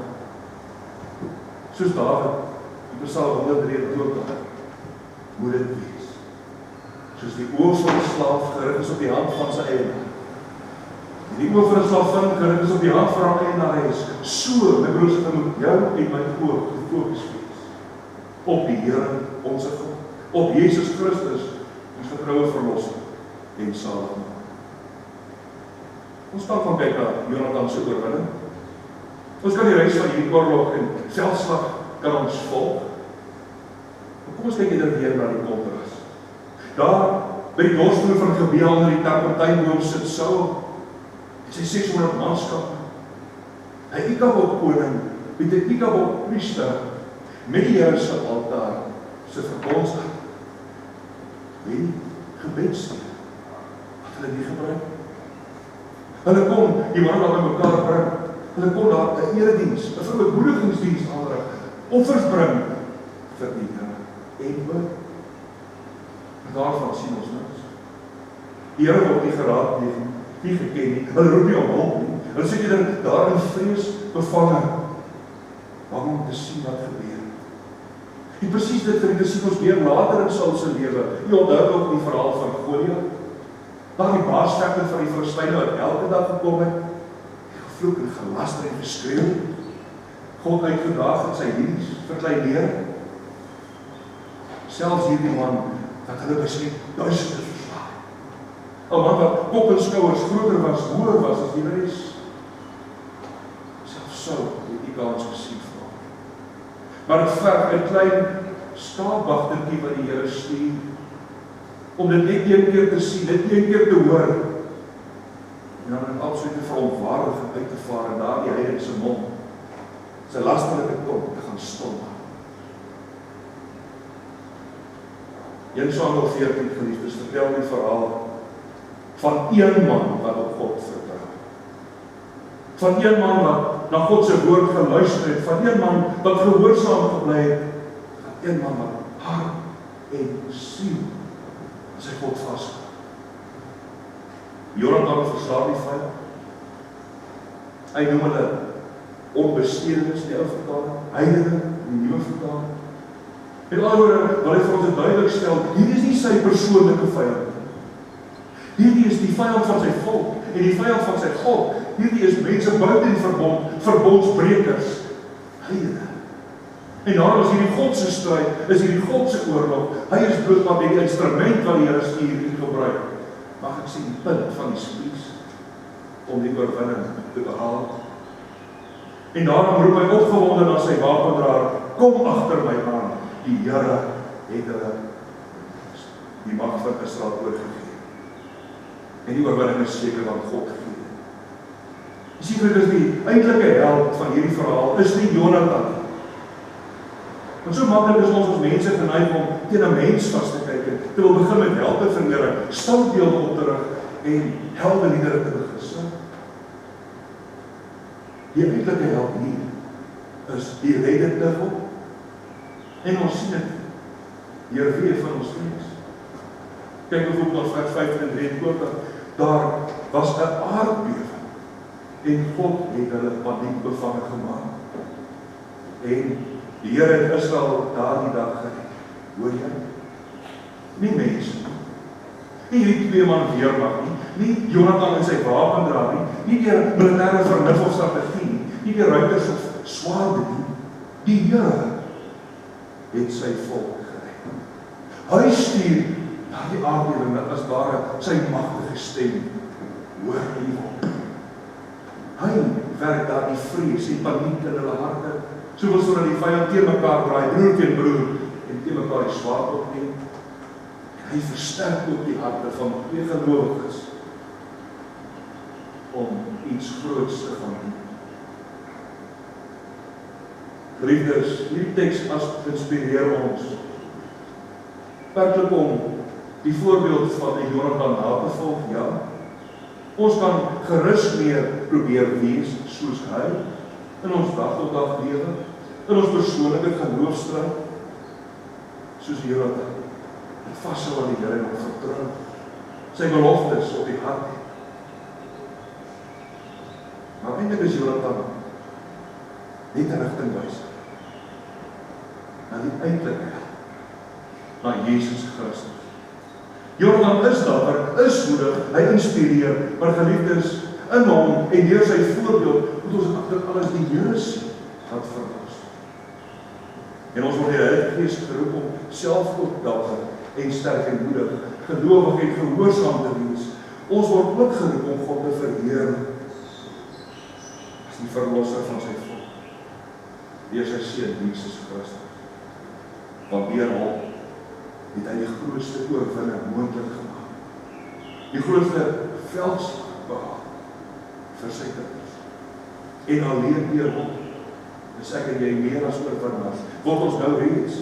Soos Dawid, die Psalm 123, moet dit wees. Soos die oog van 'n slaaf gerig is op die hand van sy eienaar. Die oog van 'n slavin gerig is op die hand van haar eienares. So, my broers en susters, moet jou en my oog gefokus wees op die Here, ons God, op Jesus Christus, ons getroue verlosser en saligmaker. Ons stap van kyk na Jonathan se oorwinning. Ons kan die reis van hierdie oorlog en veldslag kan ons volg. Kom ons kyk weer na die kontras. Daar by die dorsvloer van Gebea onder die terpentynboom sit Saul en sy 600 manskap. Hy Ikabod koning met 'n Ikabod priester met die Here se altaar se verbondsark. Die gebedsteen wat hulle nie gebruik. Hulle kom die manne daar bymekaar bring. Hulle kon daar 'n erediens, 'n vermoedigingsdiens aanrig, offers bring vir die Here en bid. Daarvan sien ons niks. Die Here word nie geraadpleeg nie geken nie. Hulle roep nie om hulp nie. Hulle sê jy dink daar in vrees bevange, om te sien wat gebeur. En presies dit vir die disippels weer later in Saul se lewe. Jy onthou ook die verhaal van Goliat. Daar die baasvegter van die Filistyne wat elke dag gekom het, gevloek en gelaster en geskreeu. God uitgedaag en sy diens verkleineer. Selfs hierdie man wat hulle besluit 1000 verslaan. 'n man wat kop en skouers groter was, hoër was as die res. Selfs Saul het die kans gesien vir hom. Maar dit verg 'n klein skaapwagtertjie wat die Here stuur om dit net een keer te sien, net een keer te hoor. En dan in absolute verontwaardiging uit te vaar en daar die heilige se mond, sy lasterlike tong te gaan stil maak. 1 Samuel 14 geliefdes vertel die verhaal van een man wat op God vertrou. Van een man wat na God se woord geluister het, van een man wat gehoorsaam gebly het, van een man wat hart en siel sy God vasgehou. Jonathan verslaan die vyand. Hy noem hulle onbestedenis in die ou vertaling, heilige in die nuwe vertaling. En alhoewel wil hy vir ons duidelik stel, hierdie is nie sy persoonlike vyand. Hierdie is die vyand van sy volk en die vyand van sy God. Hierdie is mense buite die verbond, verbondsbrekers, heilige. En daarom is hierdie God se stryd, is hierdie God se oorlog. Hy is bloot maar die instrument wat die Here stuur en gebruik. Mag ek sê die punt van die spies om die oorwinning te behaal. En daarom roep hy opgewonde na sy wapendraer, kom agter my aan. Die Here het hulle. die mag van Israel oorgegee. En die oorwinning is seker wat God gegee. Jy sien, dit is die eintlike held van hierdie verhaal, is nie Jonathan nie. Want so maklik is ons mense geneig om teen 'n mens vas te kyk en te wil begin met heldeverering, standbeelde op te rig en heldeliedere te begin sing. Die eintlike held hier is die reddende God. En ons sien dit deur wie van ons vriende. Kyk bijvoorbeeld na vers 15 en 23, daar was 'n aardbewing en God het hulle paniek bevange gemaak. En die Here het Israel daardie dag gered. Hoor jy? Nie mense nie hierdie twee man weermag nie Jonathan en sy wapendra nie deur militêre vernuf of strategie nie deur ruiters of swaarde nie. Die Here het sy volk gered. Hy stuur daardie aardbewing dat as ware sy magtige stem hoor in die wolk. Hy werk daardie vrees en paniek in hulle harte, soveel sodat die vyand teen mekaar draai, broer teen broer, en teen mekaar die swaard opneem. En hy versterk ook die harte van twee gelowiges om iets groots te gaan doen. Geliefdes, hierdie teks inspireer ons werklik om die voorbeeld van die Jonathan na te volg, ja. Ons kan gerus meer probeer wees soos hy in ons dag tot dag lewe, in ons persoonlike geloofstryd, soos Jonathan, en vashou aan die Here en hom vertrou, sy beloftes op die hart het. Maar eintlik is Jonathan net 'n rigtingwyser na die eintlike, na Jesus Christus. Jonathan is dapper, is moedig, hy inspireer, maar geliefdes, in hom en deur sy voorbeeld moet ons dit alles die Here sien wat verlos. En ons word deur die Heilige Gees geroep om self ook dapper en sterk en moedig, gelowig en gehoorsaam te wees. Ons word ook geroep om God te verheerlik as die verlosser van sy volk, deur sy seun Jesus Christus. Want deur hom het hy die grootste oorwinning moontlik gemaak. Die grootste veldslag behaal vir sy kinders. En alleen deur hom is ek en jy meer as oorwinnaars, word ons nou reeds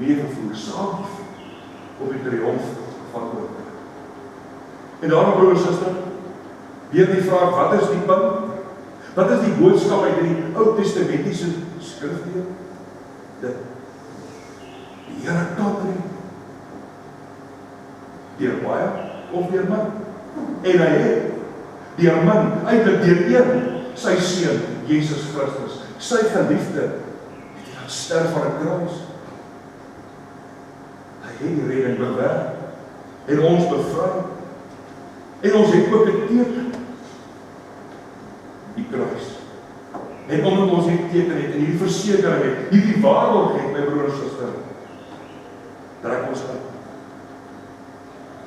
meegevoer, saamgevoer op die triomf van oorwinning. En daarom, broer en suster, weer die vraag, wat is die punt? Wat is die boodskap uit die Ou Testamentiese skrifdeel? Die Here kan red. Deur baie of deur min. En hy het deur min, eintlik deur een, sy seun Jesus Christus, sy geliefde, het hy gaan sterf aan 'n kruis. Hy het die redding bewerk en ons bevry. En ons het ook 'n teken, die kruis. En omdat ons hierdie teken het en hierdie versekering het, hierdie waarborg het, my broer en suster, trek ons uit.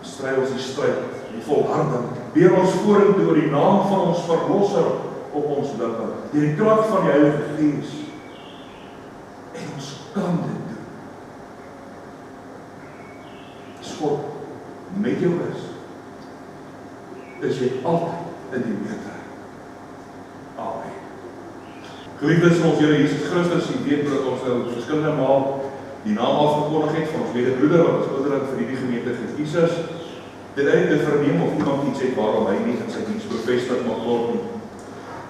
Stry ons die stryd, die volharding, beer ons vorentoe oor die naam van ons verlosser op ons lippe, deur die krag van die Heilige Gees. En ons kan dit doen. As God met jou is jy altyd in die meerderheid. Amen. Geliefdes van ons Here Jesus Christus, jy weet dat ons nou verskillende maal die naam afgekondig het van ons medebroeder wat ons ouderling vir hierdie gemeente gekies is. Dit is te verneem of iemand iets het waarom hy nie in sy diens bevestig mag word nie.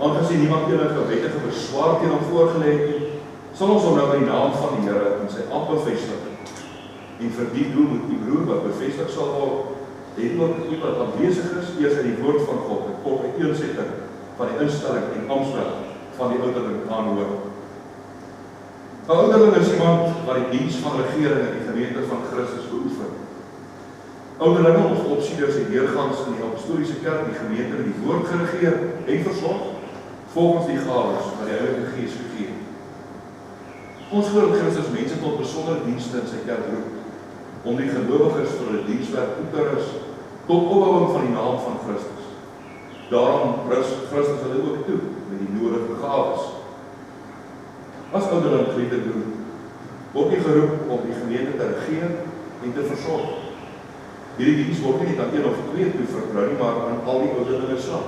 Aangesien niemand enige wettige beswaar teen hom voorgelê het nie, sal ons hom nou in die naam van die Here in sy ampt bevestig. En vir die doel moet die broer wat bevestig sal word, het ook iemand wat aanwesig is, eers in die woord van God, 'n kort uiteensetting van die instelling en amptswerk van die ouderling aanhoor. 'n Ouderling is iemand wat die diens van regering in die gemeente van Christus beoefen. Ouderlinge of opsieders het deurgangs in die apostoliese kerk die gemeente met die woord geregeer en versorg volgens die gawes wat die Heilige Gees gegee het. Ons glo dat Christus mense tot besondere dienste in sy kerk roep om die gelowiges vir hulle dienswerk toe te rus tot opbouing van die naam van Christus. Daarom rus Christus hulle ook toe met die nodige gawes. As ouderling, geliefde broer, word jy geroep om die gemeente te regeer en te versorg. Hierdie diens word nie net aan 1 of 2 toe vertrou nie, maar aan al die ouderlinge saam.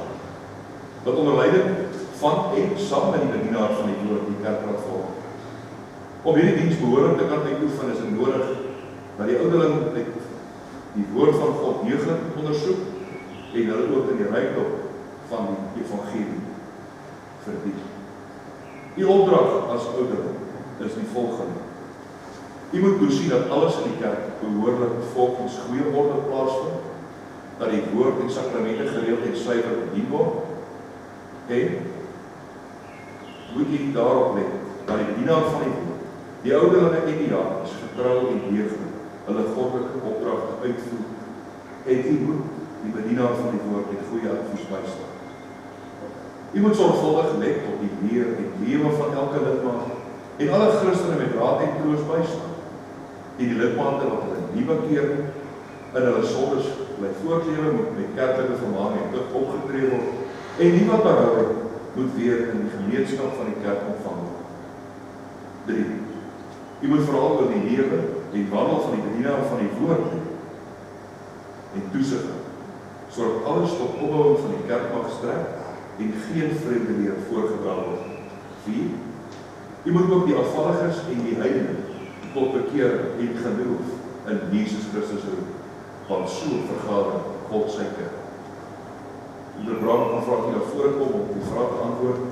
Wat onder leiding van en saam met die bedienaar van die woord die kerkraad volg. Om hierdie diens behoorlik te kan uitoefen is dit nodig dat die ouderling die woord van God deeglik ondersoek en hulle ook in die rykdom van die evangelie verdiep. Die opdrag as ouderling is die volgende. U moet toesien dat alles in die kerk behoorlik volgens goeie orde plaasvind, dat die woord en sakramente gereeld en suiwer bedien word, en moet u daarop let, dat die bedienaar van die woord, die ouderlinge en die diakens getrou en deeglik hulle goddelike opdragte uitvoer, en u moet die bedienaar van die woord met goeie advies bystaan. U moet sorgvuldig let op die leer en lewe van elke lidmaat en alle Christene met raad en troos bystaan. Die lidmate wat hulle nie bekeer nie, in hulle sondes bly voortlewe moet met kerklike vermaning en tug opgetree word, en die wat berou moet weer in die gemeenskap van die kerk ontvang word. 3. U moet vooral oor die lewe en wandel van die bedienaar van die woord en toesig, sodat alles tot opbouing van die kerk mag strek en geen vreemde leer voorgedra word. 4. U moet ook die afvalliges en die heidene tot bekering en geloof in Jesus Christus roep, want so vergader God sy kerk. Die Brand kan vraag hier na vore kom om die vraag te antwoord.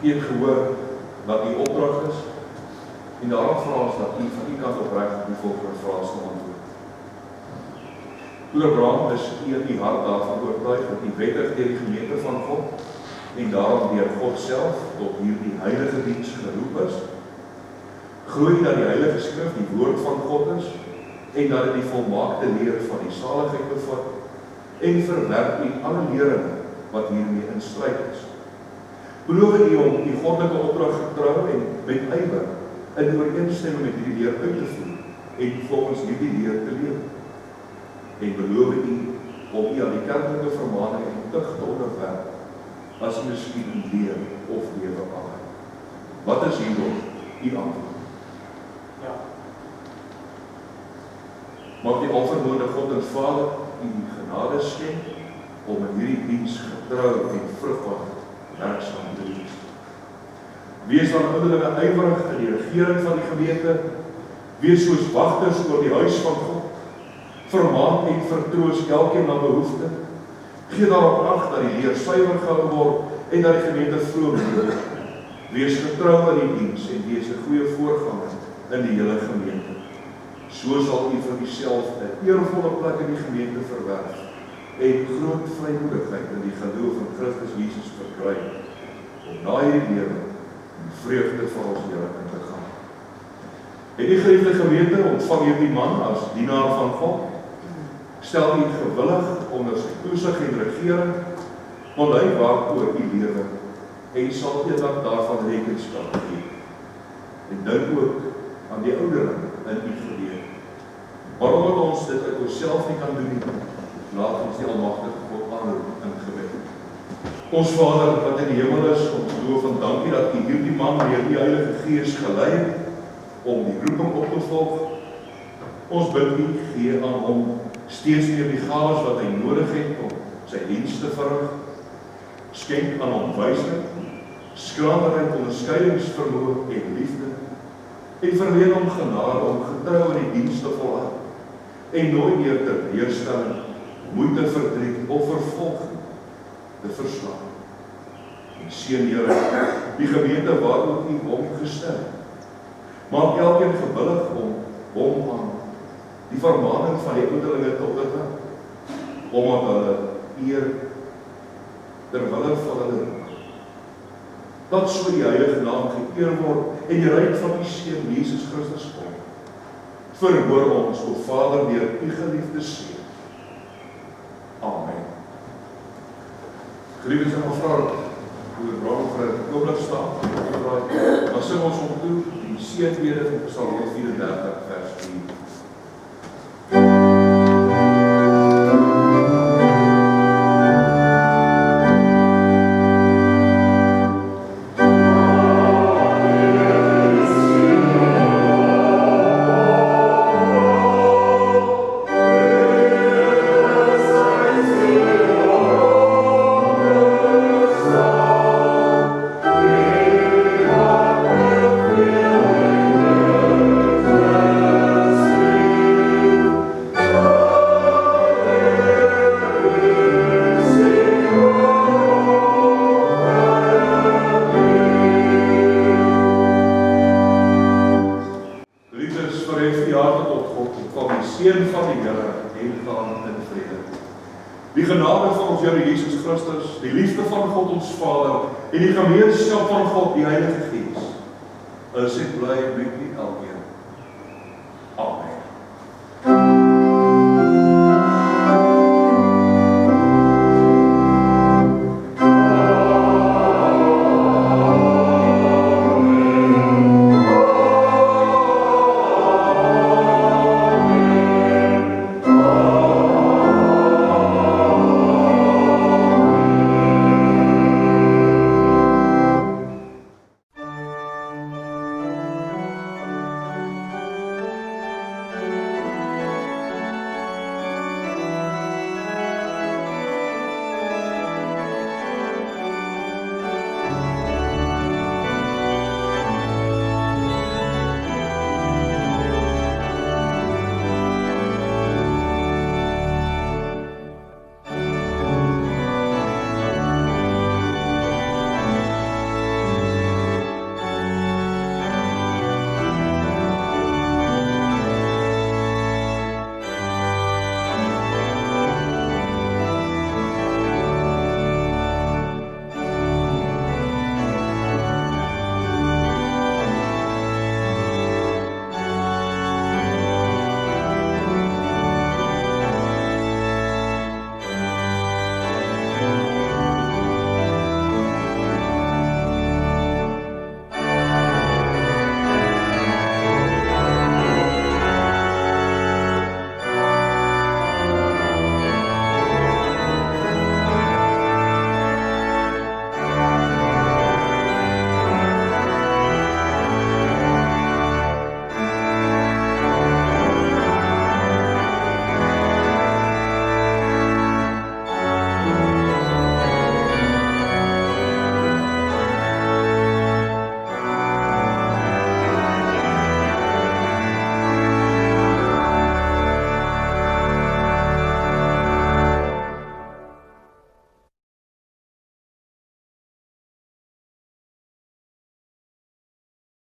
U het gehoor wat die opdrag is, en daarom vra ons dat u van die kant opreg die volgende vraag sal antwoord. Broeder Brand is in die hart daarvan oortuig dat die wettig deur die gemeente van God en daarom deur God self tot hierdie heilige diens geroep is. Glo dat die Heilige Skrif die woord van God is en dat dit die volmaakte leer van die saligheid bevat en verwerp u alle leringe wat hiermee in stryd is. Beloof u om die goddelike opdrag getrou en met ywer in ooreenstemming met hierdie leer uit te voer en volgens hierdie leer te leef. En beloof u om u aan die kerklike vermaning en tug te onderwerp as u miskien in leer of lewe aan. Wat is hierop u antwoord? Ja. Mag die alvermoënde God en Vader u genade skenk om in hierdie diens getrou en vrugbaar werksaam te wees. Wees dan ouderlinge ywerig in die regering van die gemeente, wees soos wagters oor die huis van God, vermaan en vertroos elkeen na behoefte, gee daarop ag dat die leer suiwer gehou word en dat die gemeente vroom word. Wees getrou in die diens en wees 'n goeie voorganger in die hele gemeente. So sal u vir uself 'n eervolle plek in die gemeente verwerf en groot vrymoedigheid in die geloof in Christus Jesus verkry om na hierdie lewe in vreugde van ons Here in te gaan. En die geliefde gemeente ontvang hierdie man as dienaar van God. Stel u gewillig onder sy toesig en regering, want hy waak oor u lewe en sal eendag daarvan rekenskap gee. En dink ook aan die ouderlinge in u gemeente. Maar omdat ons dit uit onsself nie kan doen nie, laat ons die almagtige God aanroep in gebed. Ons Vader wat in die hemel is, ons loof en dankie dat u hierdie man deur die Heilige Gees gelei het om die roeping op te volg. Ons bid u, gee aan hom steeds meer die gawes wat hy nodig het om sy diens te verrig. Skenk aan hom wysheid, skranderheid, onderskeidingsvermoë en liefde, en verleen hom genade om getrou in die diens te volhard en nooit meer teleurstelling, moeite, verdriet of vervolging te verslaan. En seën Here die gemeente waaroor u hom gestel het. Maak elkeen gewillig om hom aan die vermaning van die ouderlinge te onderwerp, omdat hulle eer terwille van hulle roep. Dat so die heilige naam geëer word en die ryk van die Seun Jesus Christus kom. Verhoor ons, o Vader, deur u geliefde Seun. Amen. Geliefdes en vra hoe Brand vir 'n oomblik staan. Dan sing ons om toe die seënbede van Psalm 34 vers 4. Amen. seën van die Here en gaan in vrede. Die genade van ons Here Jesus Christus, die liefde van God ons Vader en die gemeenskap van God die Heilige Gees is en bly met u elkeen.